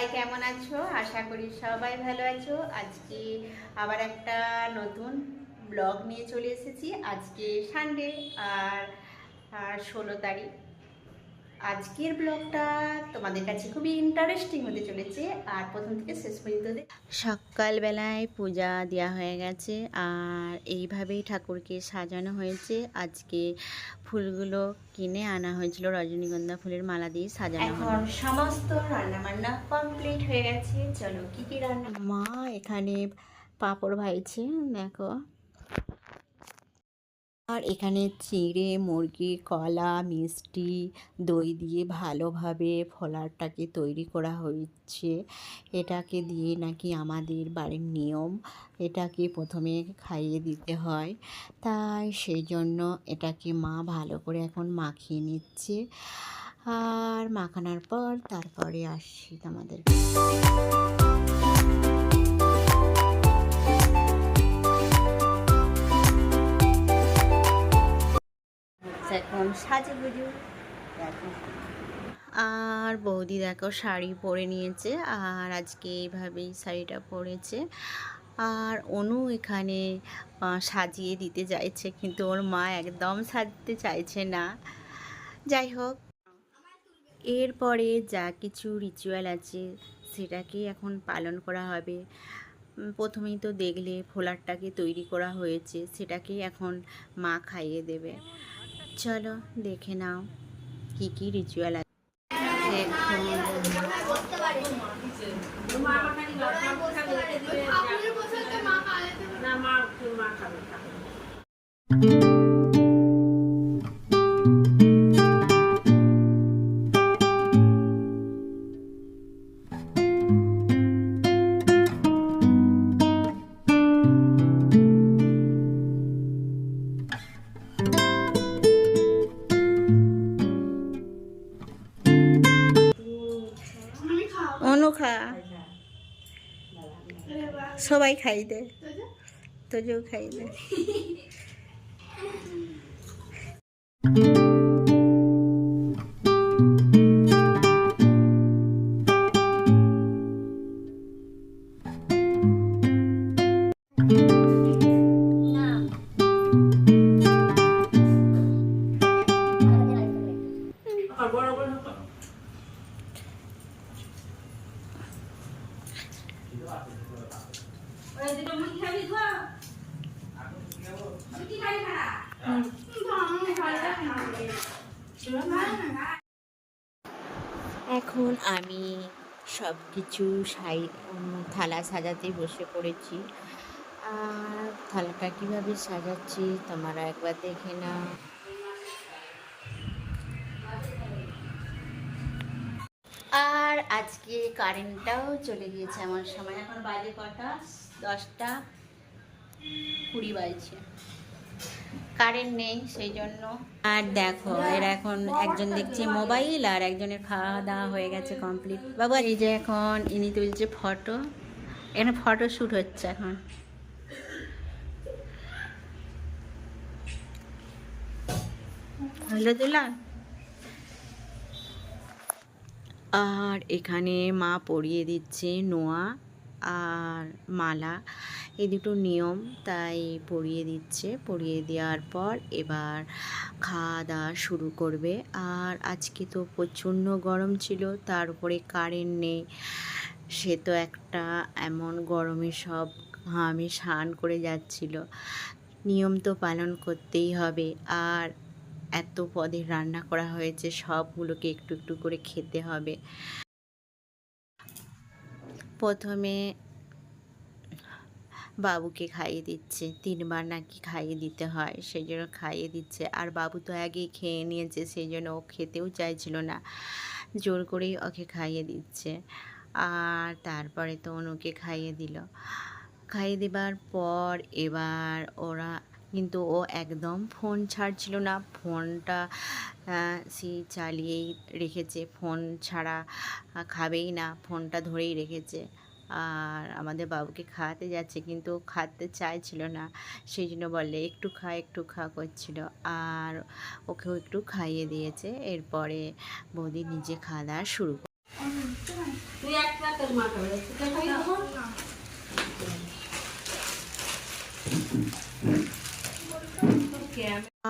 সবাই কেমন আছো? আশা করি সবাই ভালো আছো। আজকে আবার একটা নতুন ব্লগ নিয়ে চলে এসেছি। আজকে সানডে আর 16 তারিখ। আজকের ব্লগটা তোমাদের কাছে খুবই ইন্টারেস্টিং হতে চলেছে, আর প্রথম থেকে শেষ পর্যন্ত সকালবেলায় পূজা দেওয়া হয়ে গেছে, আর এইভাবেই ঠাকুরকে সাজানো হয়েছে। আজকে ফুলগুলো কিনে আনা হয়েছিল, রজনীগন্ধা ফুলের মালা দিয়ে সাজানো। এখন সমস্ত রান্নাবান্না কমপ্লিট হয়ে গেছে। চলো কি কি রান্না। মা এখানে পাঁপড় ভাজছে, দেখো। আর এখানে চিঁড়ে, মুরগি, কলা, মিষ্টি, দই দিয়ে ভালোভাবে ফলারটাকে তৈরি করা হচ্ছে। এটাকে দিয়ে নাকি আমাদের বাড়ির নিয়ম, এটাকে প্রথমে খাইয়ে দিতে হয়। তাই সেই জন্য এটাকে মা ভালো করে এখন মাখিয়ে নিচ্ছে। আর মাখানোর পর তারপরে আসছি তোমাদের। এখন সাজুগুজু দেখো। আর বৌদি দেখো শাড়ি পরে নিয়েছে, আর আজকে এইভাবেই শাড়িটা পরেছে। আর অনু এখানে সাজিয়ে দিতে চাইছে, কিন্তু ওর মা একদম সাজতে চাইছে না। যাই হোক, এরপরে যা কিছু রিচুয়াল আছে সেটাকে এখন পালন করা হবে। প্রথমেই তো দেখলে ফোলারটাকে তৈরি করা হয়েছে, সেটাকে এখন মা খাইয়ে দেবে। চলো দেখে নাও কি কি রিচুয়াল আছে। অনুখা সবাই খাই দে, তোজো খাই দে। এখন আমি সব কিছু থালা সাজাতে বসে পড়েছি। আর থালাটা কীভাবে সাজাচ্ছি তোমরা একবার দেখে নাও। আর আজকে কারেন্টটাও চলে গিয়েছে আমার সময়। এখন বাজে কটা? 10টা 20 বাজছে, কারেন্ট নেই সেই জন্য। আর দেখো এরা এখন একজন দেখছে মোবাইল, আর একজনের খাওয়া দাওয়া হয়ে গেছে কমপ্লিট। বাবা এই যে এখন ইনি তুলছে ফটো, এখানে ফটো শ্যুট হচ্ছে এখন। হলো দিলাম। আর এখানে মা পরিয়ে দিচ্ছে নোয়া আর মালা, এই দুটো নিয়ম, তাই পরিয়ে দিচ্ছে। পরিয়ে দেওয়ার পর এবার খাওয়া দাওয়া শুরু করবে। আর আজকে তো প্রচণ্ড গরম ছিল, তার উপরে কারেন্ট নেই। সে তো একটা এমন গরমে সব ঘামে স্নান করে যাচ্ছিল। নিয়ম তো পালন করতেই হবে। আর এত পদের রান্না করা হয়েছে, সবগুলোকে একটু একটু করে খেতে হবে। প্রথমে বাবুকে খাইয়ে দিচ্ছে, 3বার নাকি খাইয়ে দিতে হয়, সেই জন্য খাইয়ে দিচ্ছে। আর বাবু তো আগেই খেয়ে নিয়েছে, সেই জন্য ও খেতেও চাইছিল না, জোর করেই ওকে খাইয়ে দিচ্ছে। আর তারপরে তো অনুকে খাইয়ে দিল। খাইয়ে দেবার পর এবার ওরা, কিন্তু ও একদম ফোন ছাড়ছিল না, ফোনটা সে চালিয়েই রেখেছে, ফোন ছাড়া খাবেই না, ফোনটা ধরেই রেখেছে। আর আমাদের বাবুকে খাওয়াতে যাচ্ছে, কিন্তু খাতে চাইছিল না, সেই জন্য বললে একটু খা করছিল। আর ওকেও একটু খাইয়ে দিয়েছে। এরপরে বৌদি নিজে খাওয়া দাওয়া শুরু করে। তুই একটা তোর মা খাবে তোকে খাই দেবো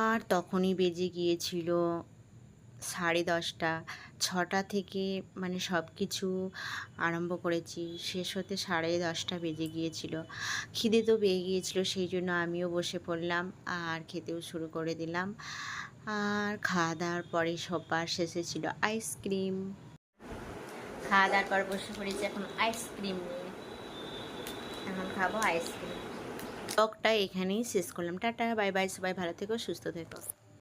আর তখনই বেজে গিয়েছিল 10:30। 6টা থেকে মানে সব কিছু আরম্ভ করেছি, শেষ হতে 10:30 বেজে গিয়েছিল। খিদে তো পেয়ে গিয়েছিল, সেই জন্য আমিও বসে পড়লাম আর খেতেও শুরু করে দিলাম। আর খাওয়া দাওয়ার পরে সবার শেষে ছিল আইসক্রিম। খাওয়া দাওয়ার পর বসে পড়েছি এখন আইসক্রিম নিয়ে, এখন খাবো আইসক্রিম। ব্লগটা এখানেই শেষ করলাম। টাটা, বাই বাই, সবাই ভালো থেকো, সুস্থ থেকো।